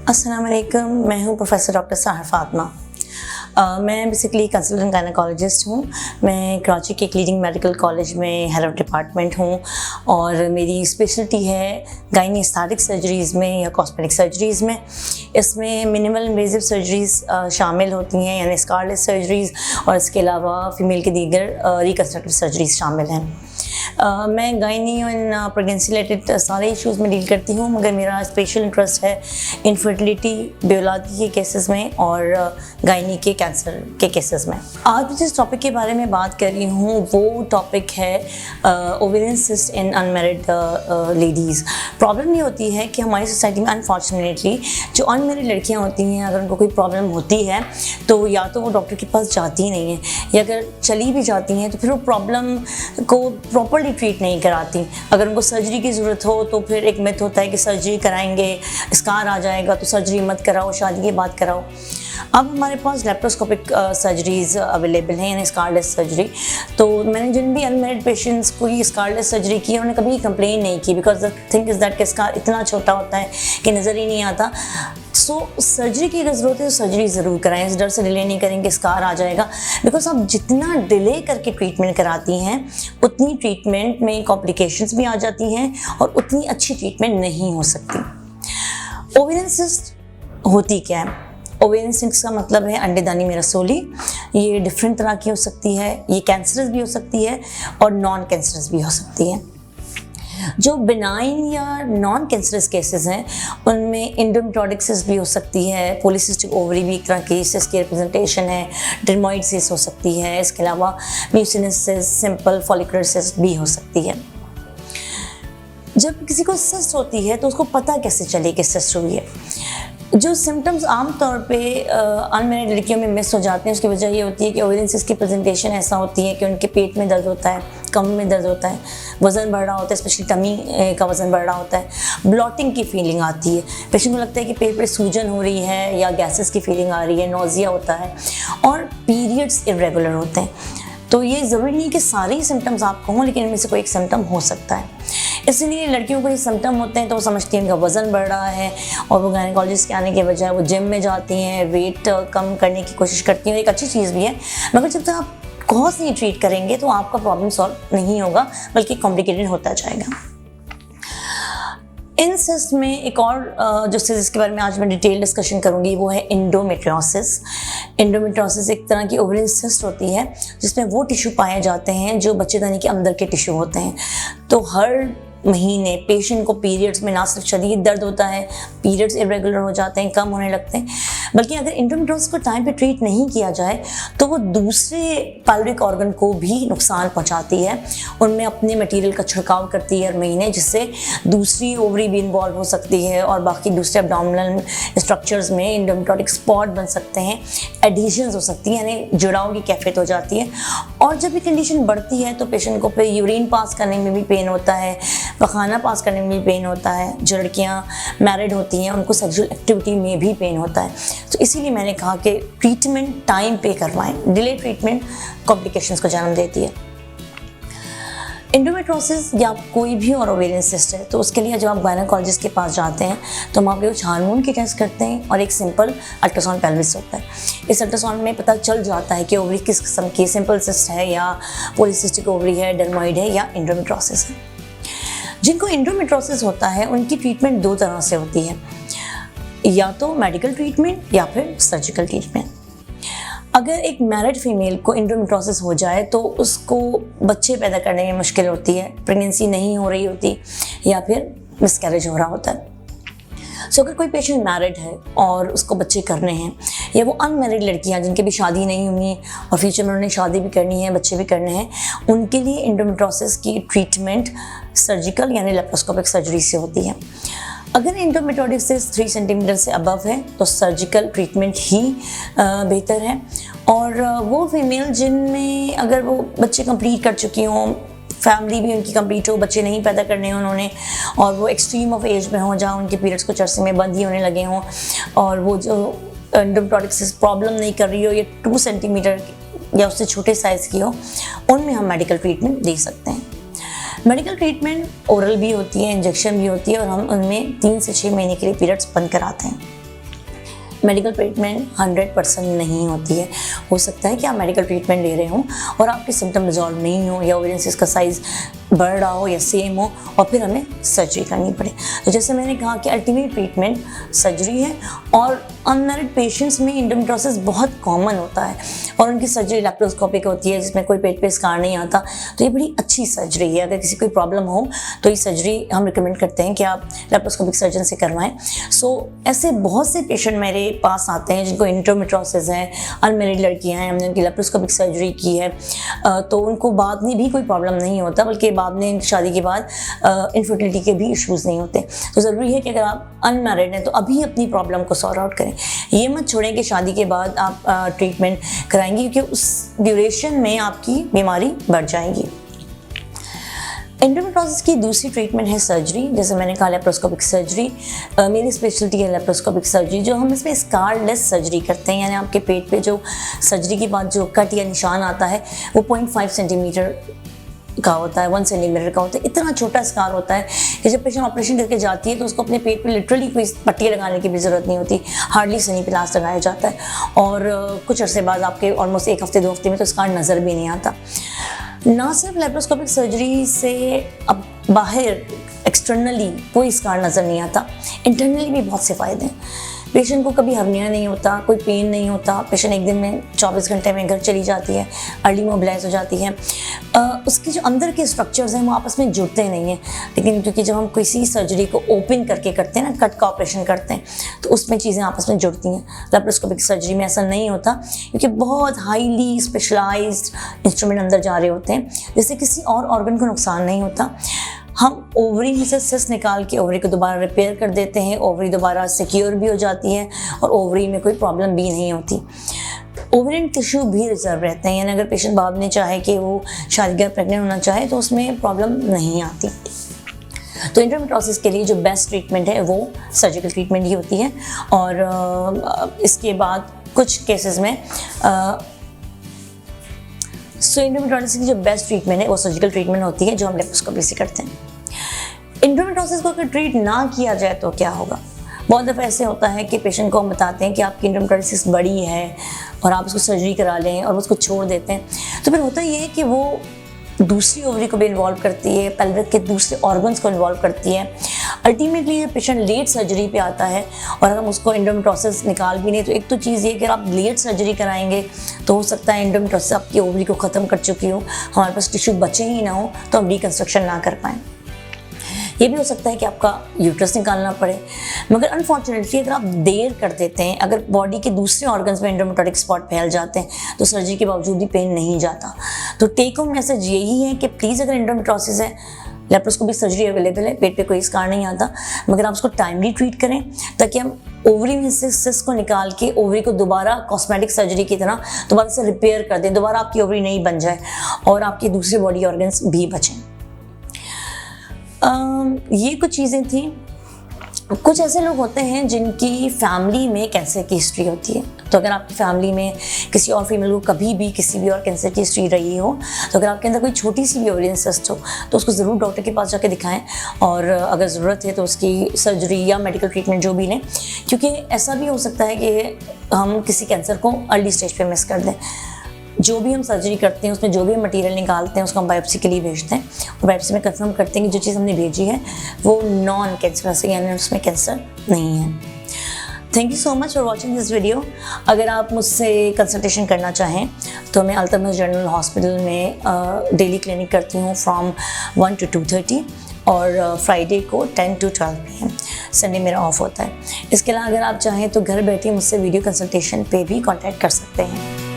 अस्सलाम वालेकुम, मैं हूँ प्रोफेसर डॉक्टर साहर फातिमा। मैं बेसिकली कंसल्टेंट गायनेकोलॉजिस्ट हूँ। मैं कराची के एक लीडिंग मेडिकल कॉलेज में हेड ऑफ डिपार्टमेंट हूँ और मेरी स्पेशलिटी है गायनी एस्थेटिक सर्जरीज़ में या कॉस्मेटिक सर्जरीज़ में। इसमें मिनिमल इन्वेजिव सर्जरीज़ शामिल होती हैं, यानी स्कारलेस सर्जरीज़, और इसके अलावा फ़ीमेल के दीगर रिकन्स्ट्रक्टिव सर्जरीज़ शामिल हैं। मैं गायनी और प्रेगनेंसी रिलेटेड सारे इश्यूज़ में डील करती हूँ, मगर मेरा स्पेशल इंटरेस्ट है इनफर्टिलिटी, बेऔलादी के केसेस में और गायनी के कैंसर के केसेस में। आज मैं जिस टॉपिक के बारे में बात कर रही हूँ वो टॉपिक है ओवेरियन सिस्ट इन अनमैरिड लेडीज़। प्रॉब्लम ये होती है कि हमारी सोसाइटी में अनफॉर्चुनेटली जो अनमैरिड लड़कियाँ होती हैं, अगर उनको कोई प्रॉब्लम होती है तो या तो वो डॉक्टर के पास जाती ही नहीं है, या अगर चली भी जाती हैं तो फिर वो प्रॉब्लम को प्रॉपर्ली ट्रीट नहीं कराती। अगर उनको सर्जरी की ज़रूरत हो तो फिर एक मिथ होता है कि सर्जरी कराएंगे, स्कार आ जाएगा तो सर्जरी मत कराओ, शादी के बाद कराओ। अब हमारे पास लेप्रोस्कोपिक सर्जरीज़ अवेलेबल हैं, यानी स्कारलेस सर्जरी। तो मैंने जिन भी अनमैरिड पेशेंट्स को ये स्कारलेस सर्जरी की, उन्होंने कभी कंप्लेन नहीं की, because the thing is that कि स्कार इतना छोटा होता है कि नज़र ही नहीं आता। सर्जरी की अगर ज़रूरत है तो सर्जरी ज़रूर कराएं, इस डर से डिले नहीं करेंगे स्कार आ जाएगा। बिकॉज आप जितना डिले करके ट्रीटमेंट कराती हैं उतनी ट्रीटमेंट में कॉम्प्लिकेशंस भी आ जाती हैं और उतनी अच्छी ट्रीटमेंट नहीं हो सकती। ओवेरियन सिस्ट होती क्या है? ओवेरियन सिस्ट का मतलब है अंडेदानी में रसोली। ये डिफरेंट तरह की हो सकती है, ये कैंसरस भी हो सकती है और नॉन कैंसरस भी हो सकती है। जो बिनाइन या नॉन कैंसरस केसेस हैं उनमें एंडोमेट्रियोटिक सिस्ट भी हो सकती है, पॉलीसिस्टिक ओवरी भी एक तरह की सिस्ट की रिप्रेजेंटेशन है, डर्मोइड सिस्ट हो सकती है, इसके अलावा mucinous cyst, simple follicular cyst भी हो सकती है। जब किसी को सिस्ट होती है तो उसको पता कैसे चले कि सिस्ट हुई है? जो सिम्टम्स आमतौर पे अनमैरिड लड़कियों में मिस हो जाते हैं, उसकी वजह ये होती है कि ओवेरियन सिस्ट की प्रेजेंटेशन ऐसा होती है कि उनके पेट में दर्द होता है, कमर में दर्द होता है, वज़न बढ़ रहा होता है, स्पेशली टमी का वज़न बढ़ रहा होता है, ब्लॉटिंग की फीलिंग आती है, पेशेंट को लगता है कि पेट पे सूजन हो रही है या गैसेस की फीलिंग आ रही है, नोज़िया होता है, और पीरियड्स इरेगुलर होते हैं। तो ये ज़रूरी नहीं कि सारे ही सिम्टम्स आपको हों, लेकिन इनमें से कोई एक सिम्टम हो सकता है। इसलिए लड़कियों को ये सिम्टम होते हैं तो वो समझती हैं उनका वज़न बढ़ रहा है और वो गायनेकोलॉजिस्ट के आने के बजाय वो जिम में जाती हैं, वेट कम करने की कोशिश करती हैं। एक अच्छी चीज़ भी है, मगर जब तक आप कॉज नहीं ट्रीट करेंगे तो आपका प्रॉब्लम सॉल्व नहीं होगा, बल्कि कॉम्प्लिकेटेड होता जाएगा। इन सिस्ट में एक और जो सिस्ट के बारे में आज मैं डिटेल डिस्कशन करूंगी वो है एंडोमेट्रियोसिस। एंडोमेट्रियोसिस एक तरह की ओवेरियन सिस्ट होती है जिसमें वो टिश्यू पाए जाते हैं जो बच्चेदानी के अंदर के टिश्यू होते हैं। तो हर महीने पेशेंट को पीरियड्स में ना सिर्फ शदीद दर्द होता है, पीरियड्स इरेगुलर हो जाते हैं, कम होने लगते हैं, बल्कि अगर एंडोमेट्रियोसिस को टाइम पे ट्रीट नहीं किया जाए तो वो दूसरे पाइल्विक ऑर्गन को भी नुकसान पहुंचाती है। उनमें अपने मटेरियल का छिड़काव करती है हर महीने, जिससे दूसरी ओवरी भी इन्वॉल्व हो सकती है और बाकी दूसरे एब्डोमिनल स्ट्रक्चर्स में एंडोमेट्रियोटिक स्पॉट बन सकते हैं, एडिशंस हो सकती हैं, यानी जुड़ाव की कैफियत हो जाती है। और जब ये कंडीशन बढ़ती है तो पेशेंट को फिर यूरिन पास करने में भी पेन होता है, पखाना पास करने में भी पेन होता है। जो लड़कियां मैरिड होती हैं उनको सेक्सुअल एक्टिविटी में भी पेन होता है। तो इसीलिए मैंने कहा कि ट्रीटमेंट टाइम पे करवाएं, डिले ट्रीटमेंट कॉम्प्लिकेशंस को जन्म देती है। एंडोमेट्रियोसिस या कोई भी और ओवेरियन सिस्ट है तो उसके लिए जब आप गायनेकोलॉजिस्ट के पास जाते हैं तो हम आपके कुछ हार्मोन की टेस्ट करते हैं और एक सिंपल अल्ट्रासाउंड पेल्विस होता है। इस अल्ट्रासाउंड में पता चल जाता है कि ओवरी किस किस्म की, सिंपल सिस्ट है या पॉलीसिस्टिक ओवरी है, डर्मोइड है या एंडोमेट्रियोसिस है। जिनको एंडोमेट्रियोसिस होता है उनकी ट्रीटमेंट दो तरह से होती है, या तो मेडिकल ट्रीटमेंट या फिर सर्जिकल ट्रीटमेंट। अगर एक मैरिड फीमेल को एंडोमेट्रियोसिस हो जाए तो उसको बच्चे पैदा करने में मुश्किल होती है, प्रेगनेंसी नहीं हो रही होती या फिर मिसकैरेज हो रहा होता है। सो अगर कोई पेशेंट मैरिड है और उसको बच्चे करने हैं, या वो अनमैरिड लड़कियां जिनकी भी शादी नहीं हुई और फ्यूचर में उन्होंने शादी भी करनी है, बच्चे भी करने हैं, उनके लिए एंडोमेट्रियोसिस की ट्रीटमेंट सर्जिकल यानी लेप्रोस्कोपिक सर्जरी से होती है। अगर एंडोमेट्रियोसिस 3 सेंटीमीटर से अबव है तो सर्जिकल ट्रीटमेंट ही बेहतर है। और वो फीमेल जिनमें अगर वो बच्चे कंप्लीट कर चुकी हों, फैमिली भी उनकी कंप्लीट हो, बच्चे नहीं पैदा करने हैं उन्होंने, और वो एक्सट्रीम ऑफ एज में हो जहाँ उनके पीरियड्स कुछ अरसे में बंद ही होने लगे हों, और वो जो एंडोमेट्रियोसिस प्रॉब्लम नहीं कर रही हो, ये 2 सेंटीमीटर या उससे छोटे साइज़ की हो, उनमें हम मेडिकल ट्रीटमेंट दे सकते हैं। मेडिकल ट्रीटमेंट ओरल भी होती है, इंजेक्शन भी होती है, और हम उनमें 3 से 6 महीने के लिए पीरियड्स बंद कराते हैं। मेडिकल ट्रीटमेंट 100% नहीं होती है। हो सकता है कि आप मेडिकल ट्रीटमेंट ले रहे हो और आपके सिम्टम रिजॉल्व नहीं हो या ओवेरियन सिस्ट का साइज़ बढ़ रहा हो या सेम हो और फिर हमें सर्जरी करनी पड़े। तो जैसे मैंने कहा कि अल्टीमेट ट्रीटमेंट सर्जरी है और अनमैरिड पेशेंट्स में एंडोमेट्रियोसिस बहुत कॉमन होता है और उनकी सर्जरी लैप्रोस्कोपिक होती है जिसमें कोई पेट पे स्कार नहीं आता। तो ये बड़ी अच्छी सर्जरी है। अगर किसी कोई प्रॉब्लम हो तो ये सर्जरी हम रिकमेंड करते हैं कि आप लैप्रोस्कोपिक सर्जन से करवाएं। ऐसे बहुत से पेशेंट मेरे पास आते हैं जिनको एंडोमेट्रियोसिस है, अनमैरिड लड़कियां हैं, हमने उनकी लैप्रोस्कोपिक सर्जरी की है तो उनको बाद में भी कोई प्रॉब्लम नहीं होता, बल्कि बाद में शादी के बाद इनफर्टिलिटी के भी इश्यूज़ नहीं होते। तो ज़रूरी है कि अगर आप अनमैरिड हैं तो अभी अपनी प्रॉब्लम को सॉर्ट आउट करें। ये मत छोड़ें कि शादी के बाद आप ट्रीटमेंट कराएंगे क्योंकि उस ड्यूरेशन में आपकी बीमारी बढ़ जाएगी। एंडोमेट्रियोसिस की दूसरी ट्रीटमेंट है सर्जरी। जैसे मैंने कहा लैप्रोस्कोपिक सर्जरी, मेरी स्पेशलिटी है लैप्रोस्कोपिक सर्जरी, जो हम इसमें स्कारलेस सर्जरी करते हैं। यानी आपके पेट पे जो सर्जरी के बाद जो कट या निशान आता है वो 0.5 सेंटीमीटर का होता है, 1 सेंटीमीटर का होता है। इतना छोटा स्कार होता है कि जब पेशेंट ऑपरेशन करके जाती है तो उसको अपने पेट पे लिटरली कोई पट्टी लगाने की भी ज़रूरत नहीं होती, हार्डली सनी प्लास्ट लगाया जाता है और कुछ अरसे बाद आपके ऑलमोस्ट 1 हफ्ते 2 हफ्ते में तो स्कार नज़र भी नहीं आता। ना सिर्फ लैप्रोस्कोपिक सर्जरी से अब बाहर एक्सटर्नली कोई स्कार नज़र नहीं आता, इंटरनली भी बहुत से फ़ायदे हैं। पेशेंट को कभी हर्निया नहीं होता, कोई पेन नहीं होता, पेशेंट एक दिन में 24 घंटे में घर चली जाती है, अर्ली मोबिलाइज हो जाती है। उसके जो अंदर के स्ट्रक्चर्स हैं वो आपस में जुड़ते नहीं हैं, लेकिन क्योंकि जब हम किसी सर्जरी को ओपन करके करते हैं ना, कट का ऑपरेशन करते हैं, तो उसमें चीज़ें आपस में जुड़ती हैं। लैप्रोस्कोपिक सर्जरी में ऐसा नहीं होता क्योंकि बहुत हाईली स्पेशलाइज्ड इंस्ट्रूमेंट अंदर जा रहे होते हैं, जिससे किसी और ऑर्गन को नुकसान नहीं होता। हम ओवरी में से सिस्ट निकाल के ओवरी को दोबारा रिपेयर कर देते हैं, ओवरी दोबारा सिक्योर भी हो जाती है और ओवरी में कोई प्रॉब्लम भी नहीं होती। ओवरियन टिश्यू भी रिजर्व रहते हैं, यानी अगर पेशेंट बाद में चाहे कि वो शादी प्रेग्नेंट होना चाहे तो उसमें प्रॉब्लम नहीं आती। तो एंडोमेट्रियोसिस के लिए जो बेस्ट ट्रीटमेंट है वो सर्जिकल ट्रीटमेंट ही होती है और इसके बाद कुछ केसेस में एंडोमेट्रियोसिस की जो बेस्ट ट्रीटमेंट है वो सर्जिकल ट्रीटमेंट होती है जो हम लेप्रोस्कोपी से करते हैं। एंडोमेट्रियोसिस को अगर ट्रीट ना किया जाए तो क्या होगा? बहुत दफ़ा ऐसे होता है कि पेशेंट को हम बताते हैं कि आपकी एंडोमेट्रियोसिस बड़ी है और आप उसको सर्जरी करा लें और उसको छोड़ देते हैं, तो फिर होता ये है कि वो दूसरी ओवरी को भी इन्वॉल्व करती है, पेल्विक के दूसरे ऑर्गन्स को इन्वॉल्व करती है। अल्टीमेटली ये पेशेंट लेट सर्जरी पे आता है और अगर हम उसको एंडोमेट्रियोसिस निकाल भी नहीं तो एक तो चीज़ ये कि आप लेट सर्जरी कराएंगे तो हो सकता है एंडोमेट्रियोसिस आपकी ओवरी को ख़त्म कर चुकी हो, हमारे पास टिश्यू बचे ही ना हो तो हम रिकन्स्ट्रक्शन ना कर पाएँ। ये भी हो सकता है कि आपका यूट्रस निकालना पड़े, मगर अनफॉर्चुनेटली अगर आप देर कर देते हैं, अगर बॉडी के दूसरे ऑर्गन्स में एंडोमेट्रियोटिक स्पॉट फैल जाते हैं तो सर्जरी के बावजूद भी पेन नहीं जाता। तो टेक होम मैसेज यही है कि प्लीज़ अगर एंडोमेट्रियोसिस है, लैप्रोस्कोपिक सर्जरी अवेलेबल है, पेट पे कोई स्कार नहीं आता, मगर आप उसको टाइमली ट्रीट करें ताकि हम ओवरी में से सिस्ट को निकाल के ओवरी को दोबारा कॉस्मेटिक सर्जरी की तरह दोबारा से रिपेयर कर दें, दोबारा आपकी ओवरी नहीं बन जाए और आपके दूसरे बॉडी ऑर्गन्स भी बचें। ये कुछ चीज़ें थी। कुछ ऐसे लोग होते हैं जिनकी फैमिली में कैंसर की हिस्ट्री होती है, तो अगर आपकी फैमिली में किसी और फीमेल को कभी भी किसी भी और कैंसर की हिस्ट्री रही हो तो अगर आपके अंदर कोई छोटी सी भी ओवेरियन सिस्ट हो तो उसको ज़रूर डॉक्टर के पास जाके दिखाएं और अगर ज़रूरत है तो उसकी सर्जरी या मेडिकल ट्रीटमेंट जो भी लें, क्योंकि ऐसा भी हो सकता है कि हम किसी कैंसर को अर्ली स्टेज पे मिस कर दें। जो भी हम सर्जरी करते हैं उसमें जो भी हम मटेरियल निकालते हैं उसको हम बायोप्सी के लिए भेजते हैं और बायोप्सी में कंफर्म करते हैं कि जो चीज़ हमने भेजी है वो नॉन कैंसरस है, यानी उसमें कैंसर नहीं है। Thank you so much for watching this video. अगर आप मुझसे कंसल्टेशन करना चाहें तो मैं अल्तमस जनरल हॉस्पिटल में डेली क्लिनिक करती हूँ फ्रॉम 1 to 2:30 और फ्राइडे को 10 to 12 PM। संडे मेरा ऑफ होता है। इसके अलावा अगर आप चाहें तो घर बैठे मुझसे वीडियो कंसल्टेशन पे भी कॉन्टैक्ट कर सकते हैं।